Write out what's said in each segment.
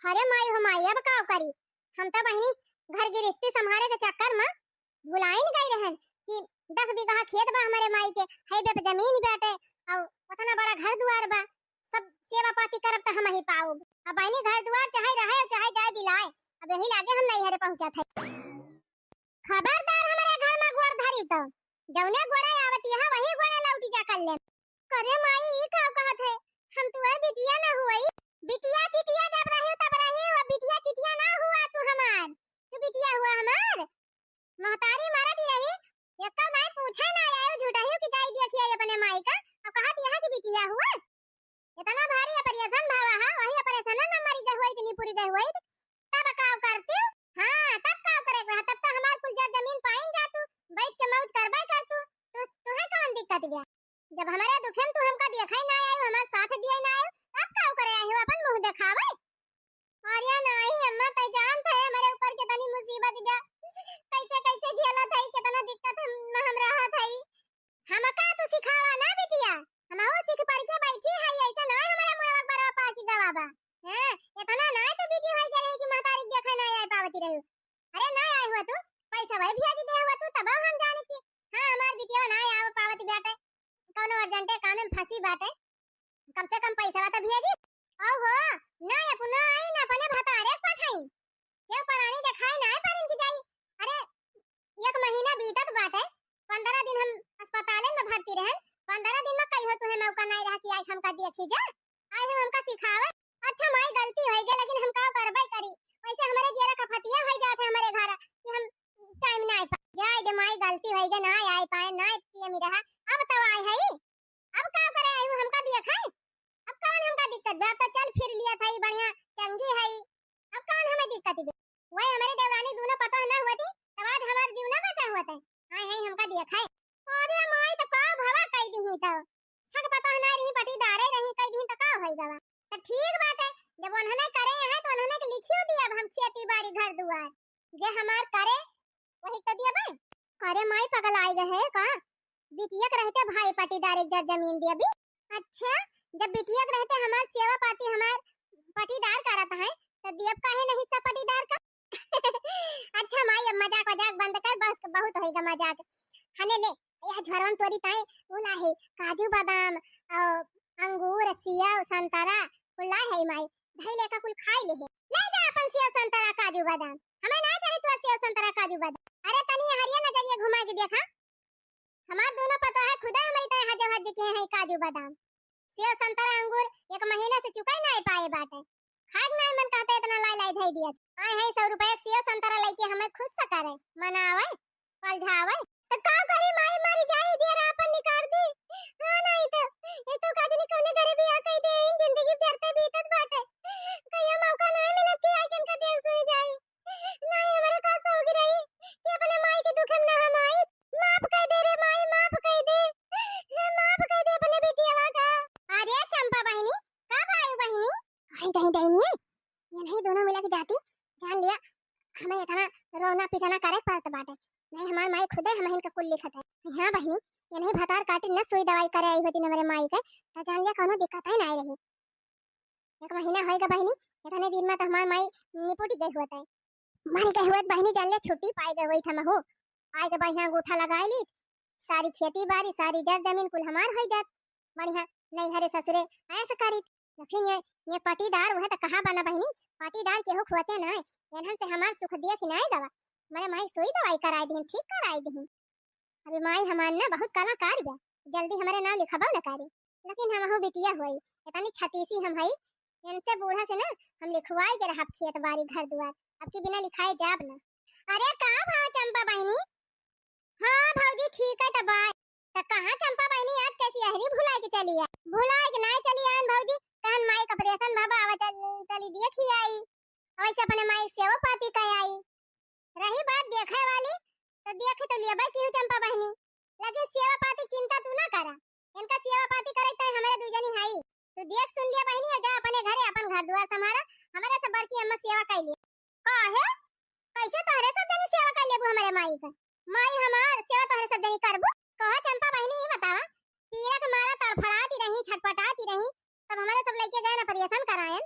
अरे माई हो माई अब का करी। हम तो बहनी घर गृहस्थी संभाले के चक्कर में भुलाई नहीं गई रहन कि 10 बीघा खेत बा हमारे माई के, है बे जमीन बाटे और उतना बड़ा घर दुआर बा, सब सेवा पाती करब त हम ही पाऊ। अब बहनी घर दुआर चाहे रहे चाहे जाए बिलाए, अब यही लागे हम नहीं हरे पहुंचा थे। खबरदार हमारे घर में गोड़ धरी तो जौने गोड़ा आवत यहां वही गोड़ा लौटी जा कर ले। करे माई ई का कहत है, हम तुअर बिटिया ना हुई, बिटिया चिटिया जब रही तब रही, वो बिटिया चिटिया ना हुआ तू हमार, तू बिटिया हुआ हमार। महतारी मारत रही, एक का नहीं पूछा ना आयो झूठा ही कि जाई देखिए अपने माई का और कहत यहां की बिटिया हुआ। इतना भारी ऑपरेशन भावा है, वही ऑपरेशन न मरी गई हुई इतनी पूरी गई हुई तब काव करती। हां तब काव करे रहा, तब तो हमार कुछ जमीन पाइन जा तू बैठ के मौज करबे कर तू तुहे कौन दिक्कत बे। जब हमारे दुखे में तू हमका देखै ना आयो, हमार साथ दिए ना आयो, तब काव करे आयो अपन मुंह दिखावे। अरे नहीं अम्मा तै जानत है हमारे ऊपर कितनी मुसीबत बे, कैसे कैसे झेलत है, कितना दिक्कत हम रहत है। हमका तू सिखावा ना बिटिया, हम हो सीख पढ़ के बैठी है, ऐसा ना हमारा मुंह बड़ा पा की गवाबा। हैं इतना ना तो बिजी होई करे कि महतारी देखै ना आए पावती रहू। अरे ना आए हुआ तू पैसा भाई भेज दे हुआ तू तब हम जाने की। हां हमार बिटिया ना आवे पावती बेटे, कोनो अर्जेंट काम में फंसी बाटे, कम से कम पैसा तो भेजी। ओहो ना अपना आई ना अपने भतारे पठाई, ये परानी दिखाई ना पारिन की जाई। अरे एक महीना बीतत बाटे, 15 दिन हम अस्पताल में भर्ती रहन, 15 दिन में कहियो तुहे मौका नहीं रहा कि आई हमका देखी जा, आई हमका सिखावे। अच्छा माई गलती होई गई लेकिन हम का करबे करी, वैसे हमारे जेरा का फतिया होई जात है हमारे घर कि हम टाइम ना आ जाए दे। माई गलती होई गई ना आई पाए ना ये मेरा अब तो आई है, अब का करे आई हमका देखै, अब कौन हमका दिक्कत बे, अब तो चल फिर लिया था बढ़िया चंगी है, अब कौन हमें दिक्कत बे। वही हमारे देवरानी दोनों पता ना होती तब आज हमार जीव ना बचा हुआ था, आई है हमका देखै। अरे माई तो का भवा कह दी तो सग पता ना रही पटीदारे रही कह दी तो का होई गवा। तो ठीक बात है, जब उन्होंने करे है तो उन्होंने के लिखियो दिया अब हम खेती बाड़ी घर दुआर जे हमार करे वही तो दिया भाई। करे माई पगल आई गए है का, बिटिया के रहते भाई पटीदार एक जर जमीन दिया भी। अच्छा जब बिटिया के रहते हमार सेवा पाती हमार पटीदार करत है तो दियब काहे नहीं सब पटीदार का। अच्छा माई अब मजाक मजाक बंद कर, बस बहुत होएगा मजाक। हने ले यह झरवन तोरी ताई बोला है काजू बादाम और अंगूर सेव संतरा कुल्ला है माई धैले का कुल खाई ले है, ले जा अपन सेव संतरा काजू बादाम, हमें ना चाहे तो सेव संतरा काजू बादाम। अरे तनी हरिया नजरिया घुमा के देखा, हमार दोनों पता है खुदा हमारी तरह हज हज के है काजू बादाम सेव संतरा अंगूर एक महीना से चुकाई नहीं पाए बाटे, खाग नहीं मन कहते इतना लाई लाई धई दिया। आए है 100 रुपया सेव संतरा लेके हमें खुश सा करे मनावे पलझावे तो का करी माई मरी जाई देर अपन निकाल दी। हां नहीं तो ये तो काजनी कोने घरे भी आ कह दे इन जिंदगी चरते बीतत बाटे, कहियो मौका नहीं मिले कि आइकन का देख सुई जाई। नहीं हमारे का होगी रही कि अपने माई के दुख में ना हम आई, माफ कह दे रे माई माफ कह दे, माफ कह दे अपने बेटिया का। अरे चंपा बहनी कब आई बहनी, आई कहीं नहीं है ये नहीं दोनों मिला के जाती जान लिया हमें इतना रोना पिटाना करे पड़त बाटे। नहीं हमार माई खुदे हम इनका कुल लिखत है। हां बहनी ये नहीं भतार काटी न सुई दवाई करे आई होती न मेरे माई के त जान लिया कोनो दिक्कत है ना रही। एक महीना होएगा बहनी, इतने दिन में तो हमार माई निपुटी गई होत है, मर गई होत बहनी जान लिया छुट्टी पाई गई होई थम हो, आए के बढ़िया अंगूठा लगाई ली, सारी खेती बाड़ी सारी जर जमीन कुल हमार होई जात बढ़िया, नहीं हरे ससुरे ऐसा करी। लेकिन ये पटीदार वह तो कहां बना बहनी, पटीदार केहू खुआते ना इन्हन से हमार सुख दिया कि नहीं दवा, मेरे माई सुई दवाई कराई दी ठीक कराई दी। अभी माई हमार ना बहुत कलाकार बा, जल्दी हमारे नाम लिखवाओ ना करी, लेकिन हम हो बिटिया होई इतनी छतीसी हम हई, इनसे बूढ़ा से ना हम लिखवाई के रहब खेत बाड़ी घर दुआर, अब के बिना लिखाए जाब ना। अरे का भाव चंपा बहनी, हां भौजी ठीक है तबाय त कहां चंपा बहनी आज कैसी हरी भुलाए के चली है, भुलाए के नहीं चली आन भौजी कहन माई का ऑपरेशन बाबा आवा चली देखी आई, वैसे अपने माई सेवा पाती कह आई। रही बात देखे वाली तो देखे तो लिया भाई क्यों चंपा बहनी, लेकिन सेवा पाती चिंता तू ना करा, इनका सेवा पाती करे तो हमारे दुजनी हाई तू देख सुन लिया बहनी, जा अपने घरे अपन घर दुआर संभारा, हमारे से बड़की अम्मा सेवा कर ले काहे कैसे तोहरे सब जनी सेवा कर लेबू हमारे माई का, माई हमार सेवा तोहरे सब जनी करबू कहा चंपा बहनी ये बतावा पीरा के मारा तड़फड़ाती रही छटपटाती रही तब हमारे सब लइके गए ना ऑपरेशन करायन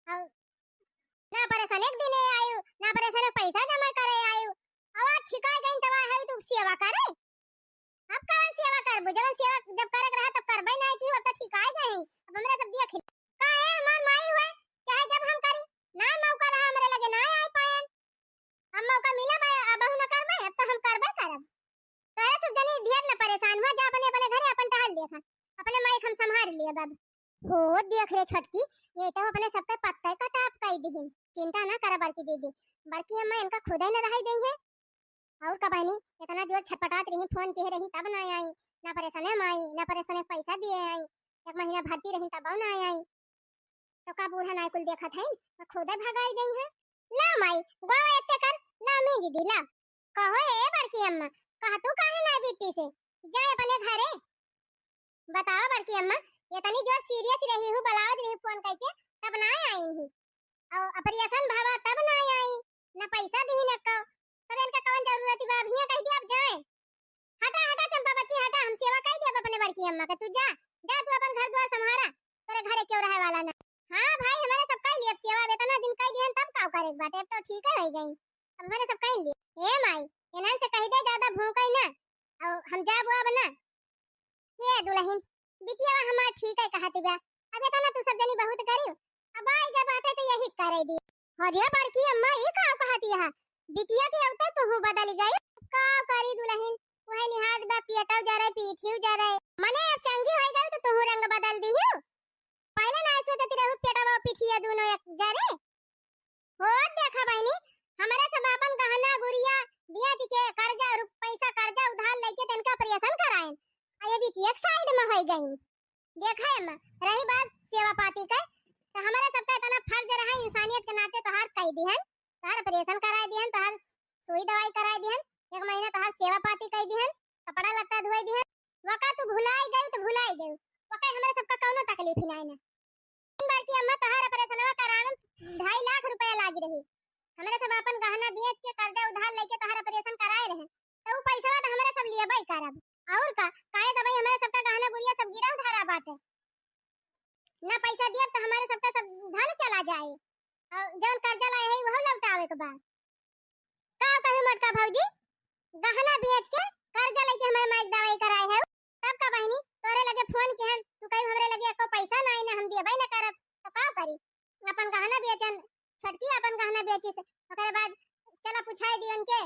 और एक दिन आयु ना परेशान पैसा जमा करे आयु अब ठिका गई तवा है तू सेवा करे अब कौन सेवा करबो जब सेवा जब करक रहा तब करबे नहीं की होता ठिकाए गई अब हमरा सब दिया खिल का है हमार माई हुए चाहे जब हम करी ना मौका रहा हमरे लगे ना आई पाए हम मौका मिला बा अब न करबे अब तो हम करबे करब तोरे सब जनी ढेर न परेशान हुआ जा अपने अपने घरे अपन टहल देखा अपने माई हम संभाल लिए बाब हो देख रे छटकी ये तो अपने सबके पत्ते का टाप कई दी चिंता ना करा बड़की दीदी बड़की अम्मा इनका खुद ही न रह गई है और का बहनी इतना जोर छटपटात रही फोन कह रही तब ना आई ना परेशान माई ना परेशान पैसा दिए आई एक महीना भर्ती रही तब ना आई तो का बूढ़ा नाई कुल देखा था तो खुद ही भगाई गई है ला माई गोवा एते कर ला मी दीदी ला कहो हे बड़की अम्मा कहा तू काहे ना बीती से जाए अपने घरे बताओ बड़की अम्मा ये तनी जोर सीरियस रही हूं बलावत रही फोन करके तब ना आई ही और ऑपरेशन भावा तब ना आई ना पैसा दी न का तब इनका कौन जरूरत बा अभी कह दी अब जाए हटा हटा चंपा बच्ची हटा हम सेवा कह दे अपने बड़की अम्मा के तू जा जा तू अपन घर द्वार संभारा तेरे घरे क्यों रहे वाला ना हां भाई हमारे सब कह लिए सेवा वेतना दिन कह दिहन तब का करे एक बात अब तो ठीक है रह गई अब हमारे सब कह लिए ए माई एनान से कह दे ज्यादा भूखई ना और हम जाब अब ना हे दुल्हन बिटिया हमार ठीक है कहती बा अब इतना तू सब जनी बहुत करियो अब आई के बाटे तो यही करे दी हरिया बड़की अम्मा ये का कहती है बिटिया के औते तू बदल गई का करी दुल्हन वही निहाद बा पियटाव जा रहे पीछियो जा रहे मने अब चंगी हो गई तो तू रंग बदल दी हो पहले ना ऐसे तो तेरे पेटाव पीछिया दोनों एक जा रे हो देखा बहनी हमारे सब अपन गहना गुड़िया बियाह के कर्जा पैसा कर्जा उधार लेके तनका ऑपरेशन कराए आ ये बिटिया एक साइड में हो गई देखा है रही बात सेवा पाती का तो हमारे सबका इतना फर्ज रहा इंसानियत के नाते तो हार कह दिहन तोहर ऑपरेशन करा दिहन तोहर सुई दवाई करा दिहन एक महीना तोहर सेवा पाती कह दिहन कपड़ा लत्ता धोई दिहन वका तू भुलाई गई वका हमारे सबका कोनो तकलीफ ही नहीं ना बार की अम्मा तोहर ऑपरेशनवा करावे 2.5 लाख रुपया लागी रही हमारे सब अपन गहना बेच के कर्जा उधार लेके तोहर ऑपरेशन कराए रहे तो वो पैसा तो हमारे सब लिए बाई करब और का काहे दवाई हमारे सबका गहना गुड़िया सब गिरा धरा बाटे ना पैसा दिया तो हमारे सबका सब धन चला जाए और जौन कर्जा लाए है वो लौटावे के बाद का कहे मटका भौजी गहना बेच के कर्जा लेके हमारे माइक दवाई कराए है तब का बहनी तोरे लगे फोन के हन तू कहीं हमरे लगे एको पैसा ना आई ना हम देबे ना करब तो का करी अपन गहना बेचन छटकी अपन गहना बेची से ओकरे बाद चला पूछाई दियन के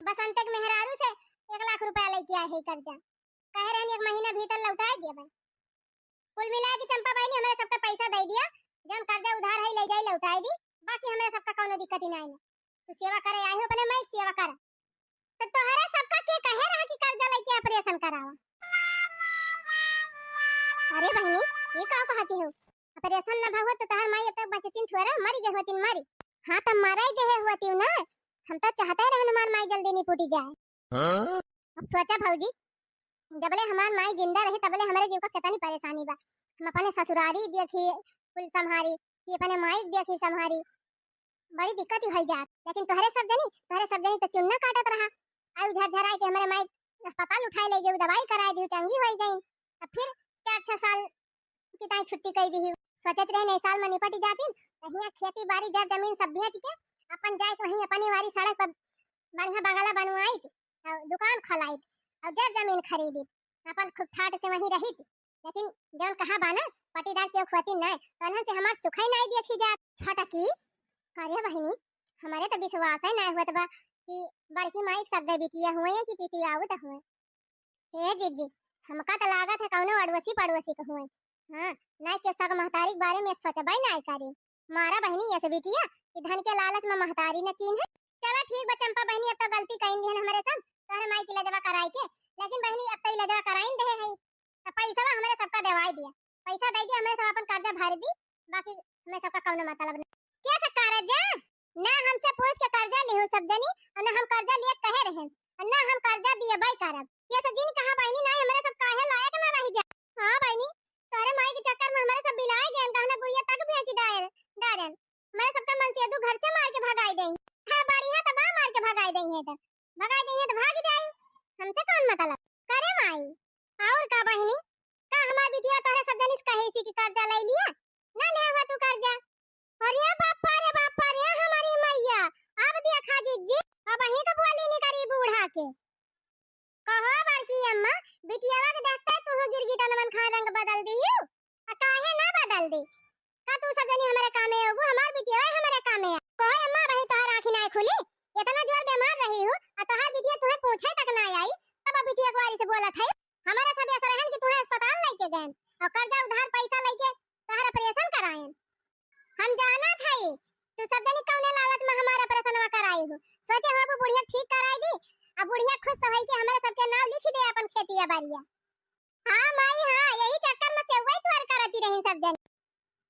बसंत के मेहरारू से 1 लाख रुपया लेके आए है कर्जा कह रहे हैं 1 महीना भीतर लौटाए देबे कुल मिला के चंपा बहनी हमारे सबका पैसा दे दिया जब कर्जा उधार है ले जाई लौटाई दी बाकी हमारे सबका कोनो दिक्कत ही नहीं है तू सेवा करे आई हो अपने माइक सेवा कर तो तोहरा सबका के कहे रहा कि कर्जा लेके ऑपरेशन करावा अरे बहनी ये का कहती हो ऑपरेशन ना भाव तो तोहर माई तब बचतिन छोरा मरी गए होतिन मरी हां त मराई गए होती ना हम तो चाहते रहन हमार माई जल्दी नहीं फूटी जाए अब सोचा भौजी जबले हमार माई जिंदा रही तबले हमारे जीव का कितनी परेशानी बा हम अपने ससुरारी देखी कुल संभारी कि अपने माई देखी संभारी बड़ी दिक्कत ही हो जात लेकिन तोहरे सब जनी तो चुन्ना काटत रहा आउ झरझराई के हमारे माई अस्पताल उठाई ले गई दवाई कराई दी चंगी हो गई अब फिर 4-6 साल पिताई छुट्टी कई दी सोचत रहे नए साल में निपट जाती कहीं खेती बाड़ी जर जमीन सब बेच के अपन जाए वहीं अपनी वारी सड़क पर बढ़िया बंगला बनवाई और दुकान खोलाई और जर जमीन खरीदी अपन खूब ठाट से वहीं रही लेकिन जौन कहा बाना पटीदार क्यों खुआती नहीं तो उन्हन से हमार सुखाई नहीं देखी जात छोटा की करे बहनी हमारे तो विश्वास है नहीं हुआ बा कि बड़की माई सगे बिटिया हुए कि पीती आउत हुए हे जीजी हमका तो लागत है कौनो अड़वसी पड़ोसी के हुए हां नहीं के सग महतारी के बारे में सोचबई नहीं करी मारा बहनी ऐसे बिटिया कि धन के लालच में महतारी न चीन है चला ठीक बा चंपा बहनी अब तो गलती कइन दिहन हमारे सब तोहरे माई की लजवा कराई के लेकिन बहनी अब तो लजवा कराइन दे है तो पैसा हमारे सबका देवाई दिया पैसा दे दिया हमें सब अपन कर्जा भर दी बाकी हमें सबका कौनो मतलब नहीं क्या सब कर्जा ना हमसे पूछ के कर्जा लेहु सब जनी और ना हम कर्जा लिए कहे रहे और ना हम कर्जा दिए बाई करब ये सब जिन कहा बहनी नहीं हमारे सब काहे लायक ना रही जा हां बहनी तोरे माई के चक्कर में हमारे सब बिलाए गए गहना गुड़िया तक बेच डारन मैं सबका मन से दू घर से मार के भगाई देई हां बड़ी है तो बा मार के भगाई देई है तो भाग जाए हमसे कौन मतलब करे माई और का बहनी का हमार बिटिया तोरे सब जनी कहे सी कि कर्जा ले लिया ना ले हुआ तू कर्जा और ये बाप का तू सब जनी हमारे काम में हो, वो हमार बिटिया है हमारे काम में। कोई अम्मा बही तोहर आंखी ना खुली, इतना जोर बीमार रही हूं और तोहर बिटिया तुम्हें पूछे तक ना आई, तब बिटिया को वाली से बोलत है। हमारा सब ऐसा रहन कि तुम्हें अस्पताल लेके गए और कर्जा उधार पैसा लेके तोहर ऑपरेशन कराएं। हम जाना था ये तू सब जनी कौने लालच में हमारा ऑपरेशन कराई हो, सोचे हो वो बुढ़िया ठीक कराई दी, अब बुढ़िया खुश होई कि हमारे सबके नाम लिख दे अपन खेतिया बाड़िया। हां माई हां, यही चक्कर में से वही तुहर करती रही सब जन।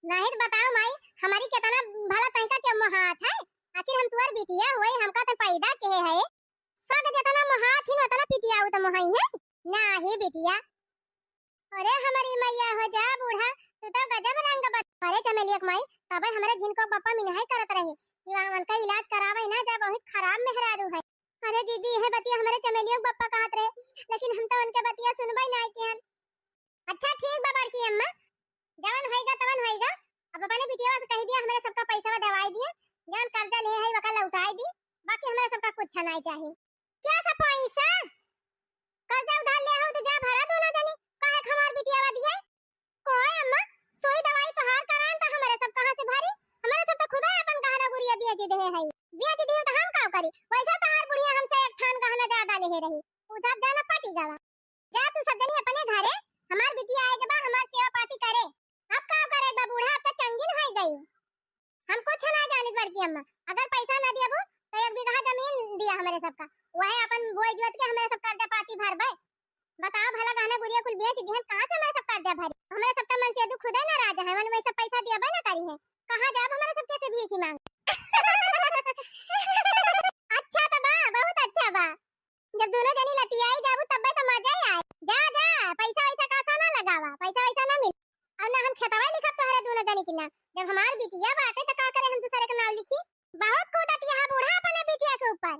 नहीं तो बताओ माई हमारी कितना भला तंका के मोहात है, आखिर हम तुहर बिटिया होई, हमका तो पैदा के है सब जितना मोहात ही उतना पिटिया हो तो मोहाई है ना ही बिटिया। अरे हमारी मैया हो जा बूढ़ा, तू तो गजब रंग बत। अरे चमेलिया माई तबे हमारे जिनको पापा मिनहाई करत रहे कि वहां का इलाज करावे ना, जा बहुत खराब मेहरारू है। अरे जीजी यह बतिया हमारे चमेलिया पापा कहत रहे, लेकिन हम तो उनके बतिया सुनबई नहीं किहन। अच्छा ठीक बा बड़की अम्मा, जवन होएगा तवन होएगा। अब अपने बिटिया से कह दिया हमारे सबका पैसा दवाई दिए, जवन कर्जा ले है वका लौटाई दी, बाकी हमारे सबका कुछ नहीं चाहिए। क्या सब पैसा कर्जा उधार ले हो तो जा भरा दोनों जनी, काहे हमार बिटिया दिए। कोई अम्मा सोई दवाई तो हार करान तो हमारे सब कहां से भरी, हमारे सब तो खुदा अपन गहना गुड़िया बेच दे है, बेच दिए तो हम का करी। वैसा तो हर बुढ़िया हमसे एक थान गहना ज्यादा ले रही, उजब जाना पाटी गवा। जा तू सब जनी अपने घरे, हमार बिटिया आएगे बा हमार सेवा पाती करे। अब का करे बा बूढ़ा, अब तो चंगिन हो गई। हम कुछ ना जाने बड़की अम्मा, अगर पैसा ना दियाबो तो 1 बीघा जमीन दिया हमारे सबका, वही अपन बोई जोत के हमारे सब कर्जा पाती भरबे। बताओ भला गहना गुड़िया कुल बेच दिहन, कहां से हमारे सब कर्जा भरी। हमारे सबका मन से खुदा ना राजा है, मन में सब पैसा दियाबे ना करी है, कहां जाब हमारे सब कैसे भीख मांग। अच्छा तो बा, बहुत अच्छा बा, जब दोनों जनी लतियाई जाबू तब तो मजा ही आए। जा जा पैसा वैसा कासा ना लगावा, पैसा वैसा ना मिल और ना हम खेतवा लिखब तोहरे दोनों जनी की ना। जब हमार बिटिया बाटे तो का करे हम दूसरे का नाम लिखी। बहुत कूदत यहां बूढ़ा अपने बिटिया के ऊपर,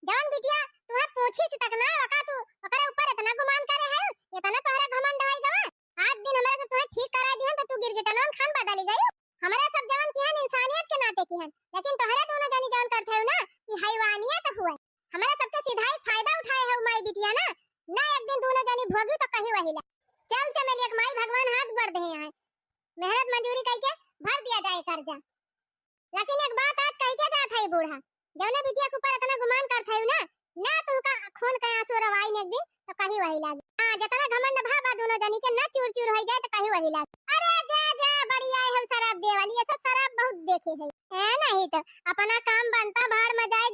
जवन बिटिया तुहे पूछी से तक ना वका तू ओकरे ऊपर इतना गुमान करे है, इतना तोहरा घमंड है गवा। आज दिन हमारे से तुहे ठीक करा दिहन तो तू गिरगिटनन खान बदली गई। हमारे सब जवन की है इंसानियत के नाते की है, लेकिन तोहरे दोनों जनी जवन करते हो ना कि हैवानियत हुए। हमारे सबके सीधा ही फायदा उठाए है माई बिटिया ना, ना एक दिन दोनों जनी भोगी तो कहीं वहीला। चल चमेली एक माई भगवान हाथ बढ़ दे हैं, मेहनत मजदूरी करके भर दिया जाए कर्जा। लेकिन एक बात आज कह के जात है बूढ़ा, जौने बिटिया के ऊपर इतना गुमान करत है ना, ना तुमका खून का आंसू रवाई ने एक दिन तो कहीं वही लाग। हां जितना घमंड भाबा दोनों जनी के ना चूर चूर हो जाए तो कहीं वही लाग। अरे जा जा बढ़िया है शराब दे वाली, ये सब शराब बहुत देखे है नहीं तो अपना काम बनता भाड़ में जाए